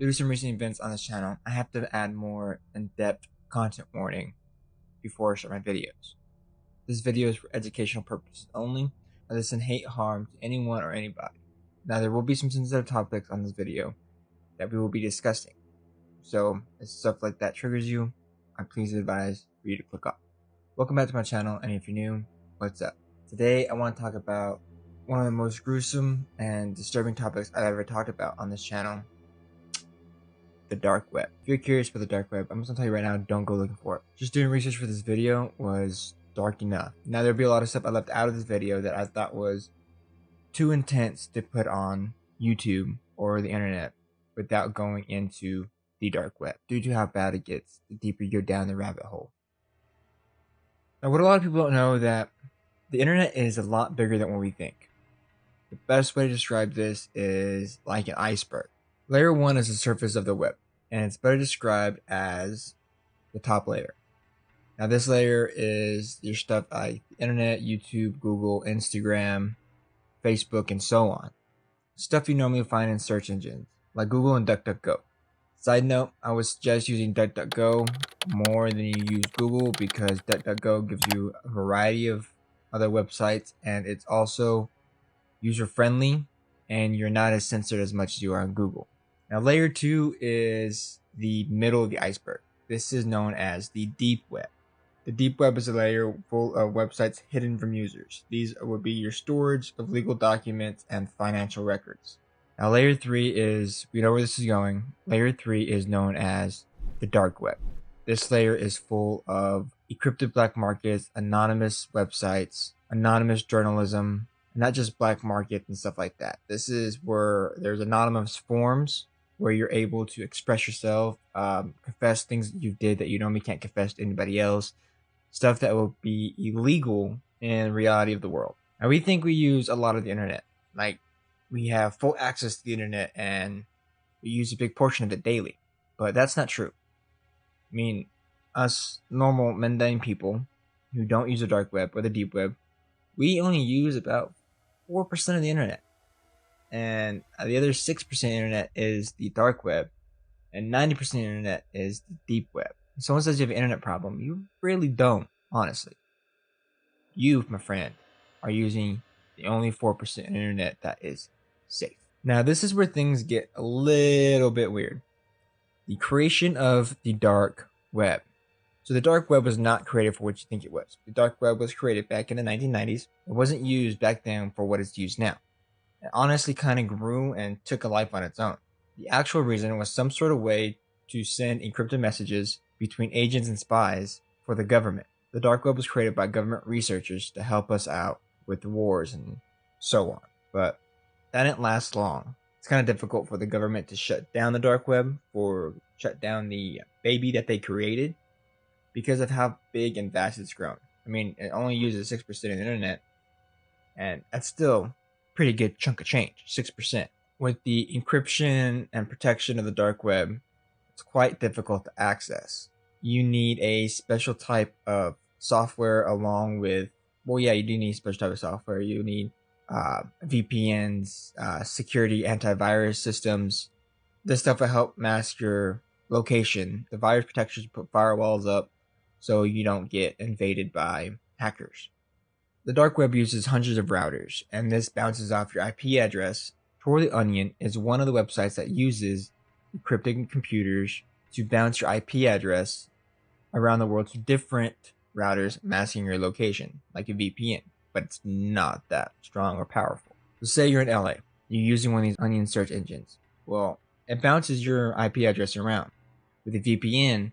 Due to some recent events on this channel, I have to add more in-depth content warning before I start my videos. This video is for educational purposes only, and this can hate harm to anyone or anybody. Now there will be some sensitive topics on this video that we will be discussing. So if stuff like that triggers you, I please advise for you to click off. Welcome back to my channel, and if you're new, what's up? Today I want to talk about one of the most gruesome and disturbing topics I've ever talked about on this channel, the dark web. If you're curious about the dark web, I'm just gonna tell you right now, don't go looking for it. Just doing research for this video was dark enough. Now there'll be a lot of stuff I left out of this video that I thought was too intense to put on YouTube or the internet without going into the dark web, due to how bad it gets the deeper you go down the rabbit hole. Now what a lot of people don't know, that the internet is a lot bigger than what we think. The best way to describe this is like an iceberg. Layer 1 is the surface of the web, and it's better described as the top layer. Now this layer is your stuff like the internet, YouTube, Google, Instagram, Facebook, and so on. Stuff you normally find in search engines like Google and DuckDuckGo. Side note, I would suggest using DuckDuckGo more than you use Google, because DuckDuckGo gives you a variety of other websites, and it's also user friendly, and you're not as censored as much as you are on Google. Now layer 2 is the middle of the iceberg. This is known as the deep web. The deep web is a layer full of websites hidden from users. These would be your storage of legal documents and financial records. Now layer 3 is, we know where this is going. Layer 3 is known as the dark web. This layer is full of encrypted black markets, anonymous websites, anonymous journalism, not just black market and stuff like that. This is where there's anonymous forums where you're able to express yourself, confess things that you did that you normally can't confess to anybody else, stuff that will be illegal in reality of the world. And we think we use a lot of the internet. Like, we have full access to the internet and we use a big portion of it daily. But that's not true. I mean, us normal mundane people who don't use the dark web or the deep web, we only use about 4% of the internet. And the other 6% internet is the dark web, and 90% internet is the deep web. If someone says you have an internet problem, you really don't, honestly. You, my friend, are using the only 4% internet that is safe. Now, this is where things get a little bit weird. The creation of the dark web. So the dark web was not created for what you think it was. The dark web was created back in the 1990s. It wasn't used back then for what it's used now. It honestly kind of grew and took a life on its own. The actual reason was some sort of way to send encrypted messages between agents and spies for the government. The dark web was created by government researchers to help us out with the wars and so on. But that didn't last long. It's kind of difficult for the government to shut down the dark web, or shut down the baby that they created, because of how big and vast it's grown. I mean, it only uses 6% of the internet, and that's still pretty good chunk of change, 6%. With the encryption and protection of the dark web, it's quite difficult to access. You need a special type of software, along with, well, yeah, you do need a special type of software. You need VPNs, security antivirus systems. This stuff will help mask your location. The virus protectors put firewalls up so you don't get invaded by hackers. The dark web uses hundreds of routers, and this bounces off your IP address. Tor the Onion is one of the websites that uses encrypted computers to bounce your IP address around the world to different routers, masking your location, like a VPN, but it's not that strong or powerful. So say you're in LA, you're using one of these Onion search engines. Well, it bounces your IP address around. With a VPN,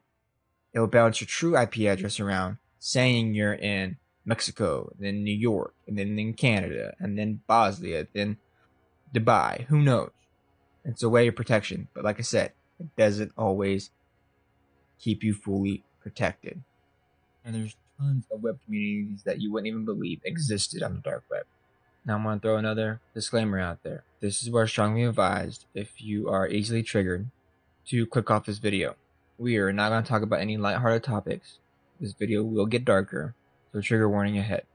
it'll bounce your true IP address around, saying you're in Mexico, then New York, and then in Canada, and then Bosnia, then Dubai. Who knows? It's a way of protection, but like I said, it doesn't always keep you fully protected. And there's tons of web communities that you wouldn't even believe existed on the dark web. Now I'm going to throw another disclaimer out there. This is where I strongly advised, if you are easily triggered, to click off this video. We are not going to talk about any lighthearted topics. This video will get darker, so trigger warning ahead.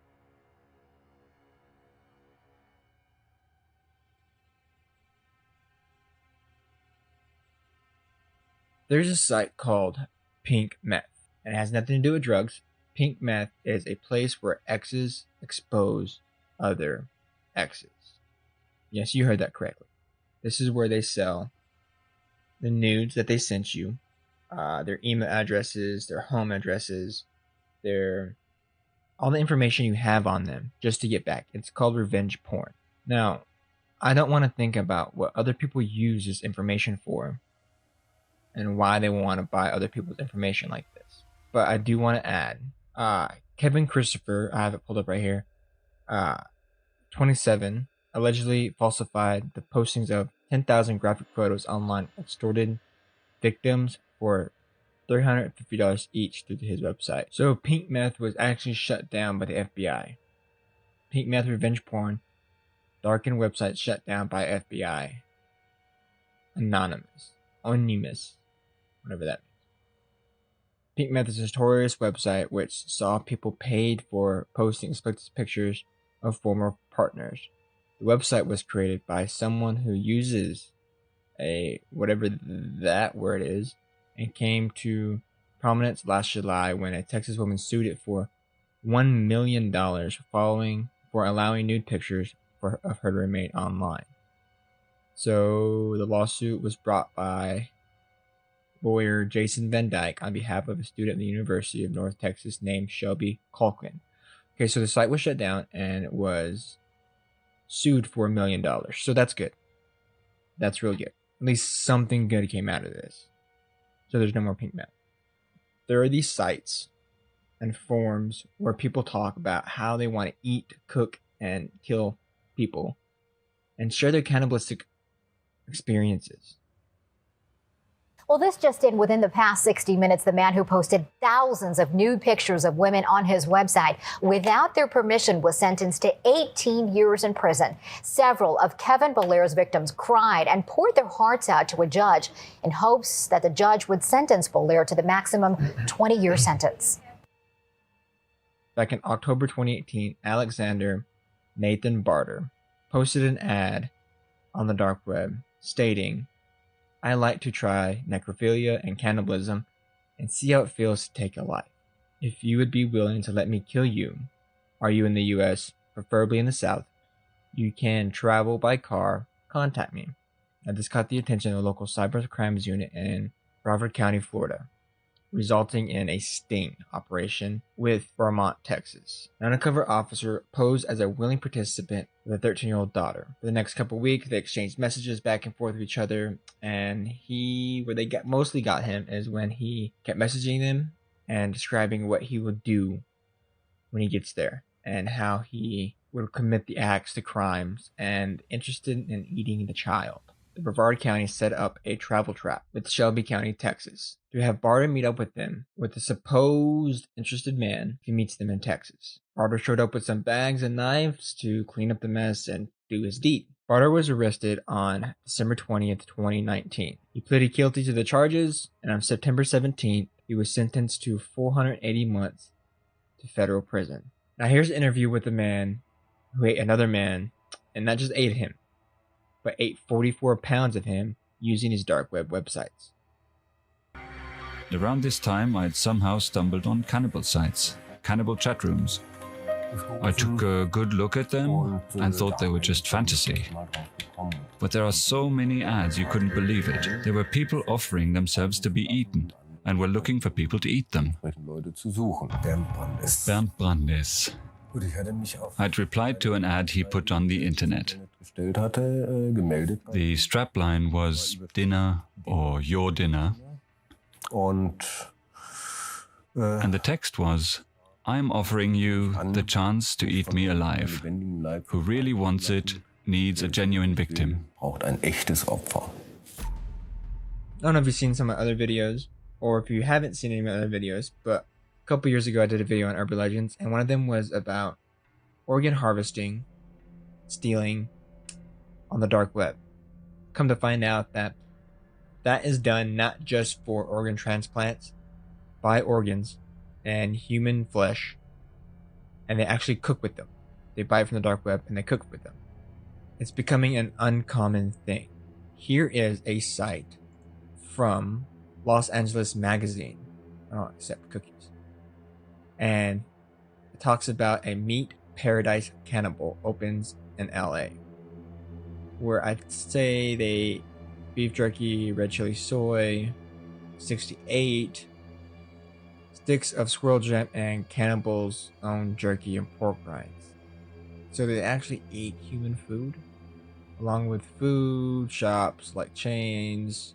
There's a site called Pink Meth, and it has nothing to do with drugs. Pink Meth is a place where exes expose other exes. Yes, you heard that correctly. This is where they sell the nudes that they sent you, their email addresses, their home addresses, all the information you have on them just to get back. It's called revenge porn. Now, I don't want to think about what other people use this information for and why they want to buy other people's information like this. But I do want to add, Kevin Christopher, I have it pulled up right here, 27, allegedly falsified the postings of 10,000 graphic photos online, extorted victims for $350 each through his website. So Pink Meth was actually shut down by the FBI. Pink Meth revenge porn, darkened website shut down by FBI. Anonymous, whatever that means. Pink Meth is a notorious website which saw people paid for posting explicit pictures of former partners. The website was created by someone who uses a whatever that word is, and came to prominence last July when a Texas woman sued it for $1 million for allowing nude pictures of her to remain online. So the lawsuit was brought by lawyer Jason Van Dyke on behalf of a student at the University of North Texas named Shelby Colquhoun. Okay, so the site was shut down and it was sued for $1 million. So that's good. That's real good. At least something good came out of this. So there's no more Pink Meth. There are these sites and forums where people talk about how they want to eat, cook, and kill people and share their cannibalistic experiences. Well, this just in, within the past 60 minutes, the man who posted thousands of nude pictures of women on his website without their permission was sentenced to 18 years in prison. Several of Kevin Belair's victims cried and poured their hearts out to a judge in hopes that the judge would sentence Belair to the maximum 20-year sentence. Back in October 2018, Alexander Nathan Barter posted an ad on the dark web stating, "I like to try necrophilia and cannibalism and see how it feels to take a life. If you would be willing to let me kill you, are you in the US, preferably in the South, you can travel by car, contact me." Now, this caught the attention of the local cyber crimes unit in Broward County, Florida, resulting in a sting operation with Vermont, Texas. An undercover officer posed as a willing participant with a 13-year-old daughter. For the next couple of weeks, they exchanged messages back and forth with each other, and where they mostly got him is when he kept messaging them and describing what he would do when he gets there and how he would commit the acts, the crimes, and interested in eating the child. The Brevard County set up a travel trap with Shelby County, Texas, to have Barter meet up with them with the supposed interested man who meets them in Texas. Barter showed up with some bags and knives to clean up the mess and do his deed. Barter was arrested on December 20th, 2019. He pleaded guilty to the charges, and on September 17th, he was sentenced to 480 months to federal prison. Now here's an interview with a man who ate another man, and not just ate him, but ate 44 pounds of him using his dark web websites. Around this time, I'd somehow stumbled on cannibal sites, cannibal chat rooms. I took a good look at them and thought they were just fantasy. But there are so many ads you couldn't believe it. There were people offering themselves to be eaten and were looking for people to eat them. Bernd Brandes. I'd replied to an ad he put on the internet. The strapline was dinner or your dinner. And the text was, "I'm offering you the chance to eat me alive. Who really wants it needs a genuine victim." I don't know if you've seen some of my other videos, or if you haven't seen any of my other videos, but a couple years ago I did a video on urban legends, and one of them was about organ harvesting, stealing on the dark web. Come to find out that is done not just for organ transplants, buy organs and human flesh, and they actually cook with them. They buy it from the dark web and they cook with them. It's becoming an uncommon thing. Here is a site from Los Angeles Magazine. I don't accept cookies. And it talks about a meat paradise cannibal opens in LA, where I'd say they beef jerky, red chili soy, 68, sticks of squirrel jam, and cannibals' own jerky and pork rinds. So they actually eat human food, along with food shops like Chains.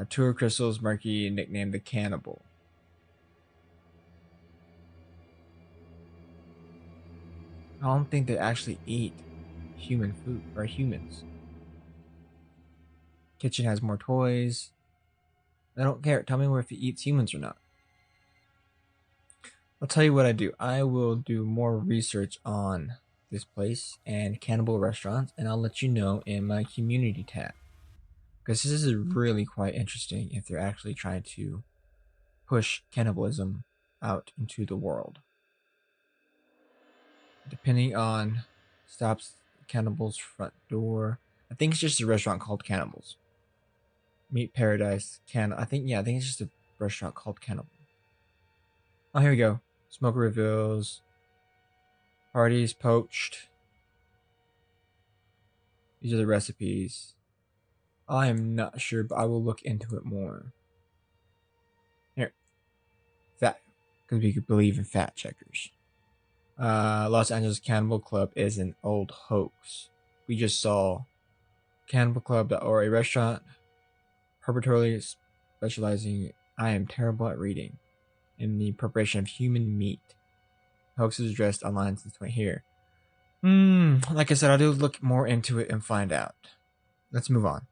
Tour Crystal's Murky nicknamed the Cannibal. I don't think they actually eat human food or humans. Kitchen has more toys. I don't care. Tell me if it eats humans or not. I'll tell you what I do. I will do more research on this place and cannibal restaurants, and I'll let you know in my community tab. Because this is really quite interesting if they're actually trying to push cannibalism out into the world. Depending on stops Cannibal's front door. I think it's just a restaurant called Cannibals. Meat Paradise I think it's just a restaurant called Cannibal. Oh, here we go. Smoker reveals. Parties poached. These are the recipes. I am not sure, but I will look into it more. Here. Fat. Because we could believe in fact checkers. Los Angeles Cannibal Club is an old hoax. We just saw Cannibal Club, or a restaurant purportedly specializing, I am terrible at reading, in the preparation of human meat. Hoaxes addressed online since right here. Like I said, I'll do look more into it and find out. Let's move on.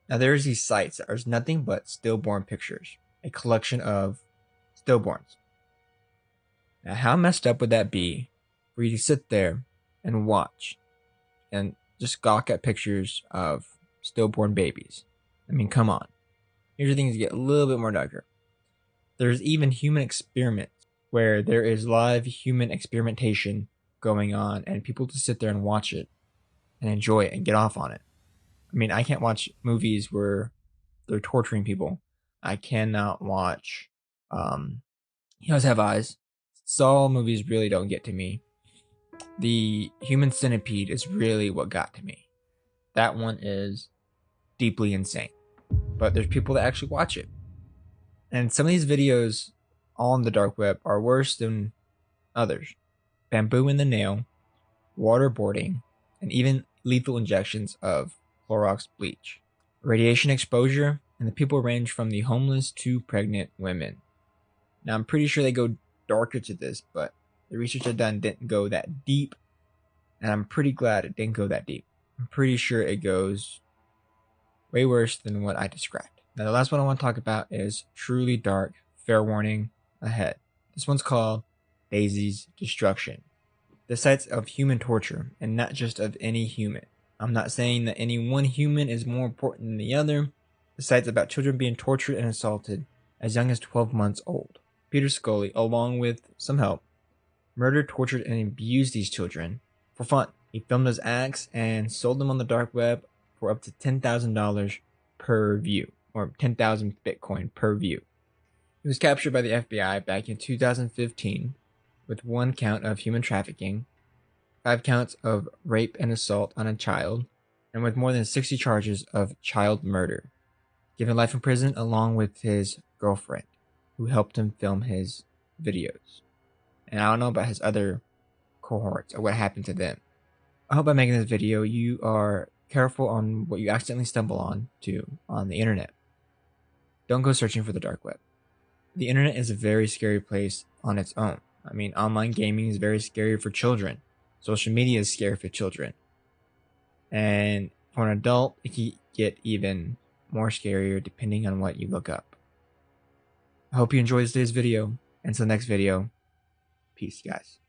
Now there's these sites that are nothing but stillborn pictures. A collection of stillborns. Now how messed up would that be for you to sit there and watch and just gawk at pictures of stillborn babies? I mean, come on. Here's the things that get a little bit more darker. There's even human experiments where there is live human experimentation going on and people just sit there and watch it and enjoy it and get off on it. I mean, I can't watch movies where they're torturing people. I cannot watch He Does Have Eyes. Saw movies really don't get to me. The Human Centipede is really what got to me. That one is deeply insane. But there's people that actually watch it. And some of these videos on the dark web are worse than others. Bamboo in the nail, waterboarding, and even lethal injections of Clorox bleach. Radiation exposure, and the people range from the homeless to pregnant women. Now I'm pretty sure they go darker to this, but the research I've done didn't go that deep, and I'm pretty glad it didn't go that deep. I'm pretty sure it goes way worse than what I described. Now the last one I want to talk about is truly dark. Fair warning ahead. This one's called Daisy's Destruction. The sites of human torture, and not just of any human. I'm not saying that any one human is more important than the other. The sites about children being tortured and assaulted as young as 12 months old. Peter Scully, along with some help, murdered, tortured, and abused these children for fun. He filmed his acts and sold them on the dark web for up to $10,000 per view, or 10,000 Bitcoin per view. He was captured by the FBI back in 2015 with 1 count of human trafficking, 5 counts of rape and assault on a child, and with more than 60 charges of child murder. Given life in prison along with his girlfriend, who helped him film his videos. And I don't know about his other cohorts or what happened to them. I hope by making this video you are careful on what you accidentally stumble on the internet. Don't go searching for the dark web. The internet is a very scary place on its own. I mean, online gaming is very scary for children. Social media is scary for children. And for an adult, it can get even more scarier depending on what you look up. I hope you enjoyed today's video. Until next video, peace, guys.